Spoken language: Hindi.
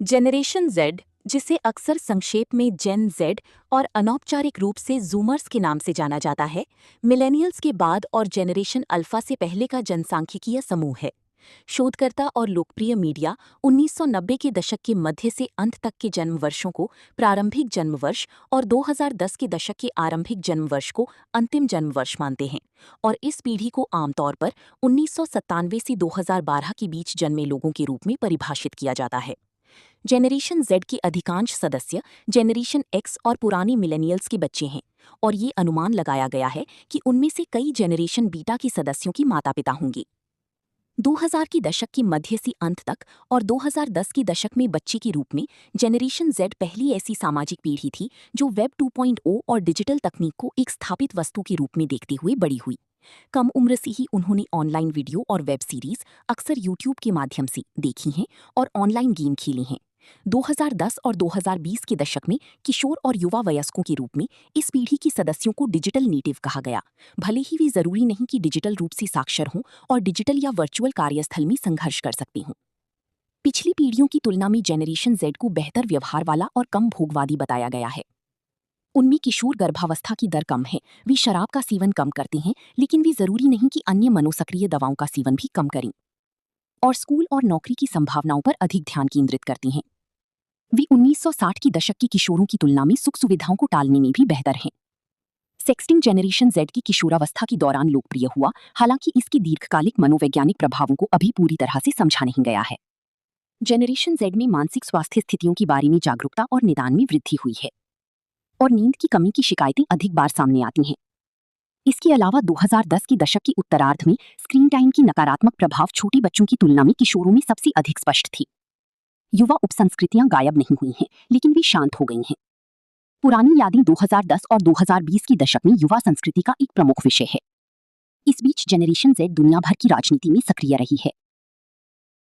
जेनरेशन जेड, जिसे अक्सर संक्षेप में जेन जेड और अनौपचारिक रूप से जूमर्स के नाम से जाना जाता है, मिलेनियल्स के बाद और जेनरेशन अल्फा से पहले का जनसांख्यिकीय समूह है। शोधकर्ता और लोकप्रिय मीडिया 1990 के दशक के मध्य से अंत तक के जन्म वर्षों को प्रारंभिक जन्म वर्ष और 2010 के दशक के आरंभिक जन्म वर्ष को अंतिम जन्म वर्ष मानते हैं, और इस पीढ़ी को आमतौर पर 1997 से 2012 के बीच जन्मे लोगों के रूप में परिभाषित किया जाता है। जेनरेशन जेड के अधिकांश सदस्य जेनरेशन एक्स और पुरानी मिलेनियल्स के बच्चे हैं, और ये अनुमान लगाया गया है कि उनमें से कई जेनरेशन बीटा के सदस्यों की माता पिता होंगे। 2000 की दशक के मध्य से अंत तक और 2010 के दशक में बच्चे के रूप में जेनरेशन जेड पहली ऐसी सामाजिक पीढ़ी थी जो वेब 2.0 और डिजिटल तकनीक को एक स्थापित वस्तु के रूप में देखते हुए बड़ी हुई। कम उम्र से ही उन्होंने ऑनलाइन वीडियो और वेब सीरीज अक्सर यूट्यूब के माध्यम से देखी हैं और ऑनलाइन गेम खेली हैं। 2010 और 2020 के दशक में किशोर और युवा वयस्कों के रूप में इस पीढ़ी के सदस्यों को डिजिटल नेटिव कहा गया, भले ही वे जरूरी नहीं कि डिजिटल रूप से साक्षर हों और डिजिटल या वर्चुअल कार्यस्थल में संघर्ष कर सकते हों। पिछली पीढ़ियों की तुलना में जेनरेशन जेड को बेहतर व्यवहार वाला और कम भोगवादी बताया गया है। उनमें किशोर गर्भावस्था की दर कम है, वे शराब का सेवन कम करते हैं, लेकिन वे जरूरी नहीं कि अन्य मनोसक्रिय दवाओं का सेवन भी कम करें, और स्कूल और नौकरी की संभावनाओं पर अधिक ध्यान केंद्रित करते हैं। वे 1960 की दशक के किशोरों की तुलना में सुख सुविधाओं को टालने में भी बेहतर हैं। सेक्सटिंग जेनरेशन जेड की किशोरावस्था के दौरान लोकप्रिय हुआ, हालांकि इसके दीर्घकालिक मनोवैज्ञानिक प्रभावों को अभी पूरी तरह से समझा नहीं गया है। जेनरेशन जेड में मानसिक स्वास्थ्य स्थितियों के बारे में जागरूकता और निदान में वृद्धि हुई है, और नींद की कमी की शिकायतें अधिक बार सामने आती हैं। इसके अलावा 2010 के दशक के उत्तरार्ध में स्क्रीन टाइम की नकारात्मक प्रभाव छोटे बच्चों की तुलना में किशोरों में सबसे अधिक स्पष्ट थी। युवा उपसंस्कृतियां गायब नहीं हुई हैं, लेकिन वे शांत हो गई हैं। पुरानी यादें 2010 और 2020 के दशक में युवा संस्कृति का एक प्रमुख विषय है। इस बीच जेनरेशन जेड दुनिया भर की राजनीति में सक्रिय रही है।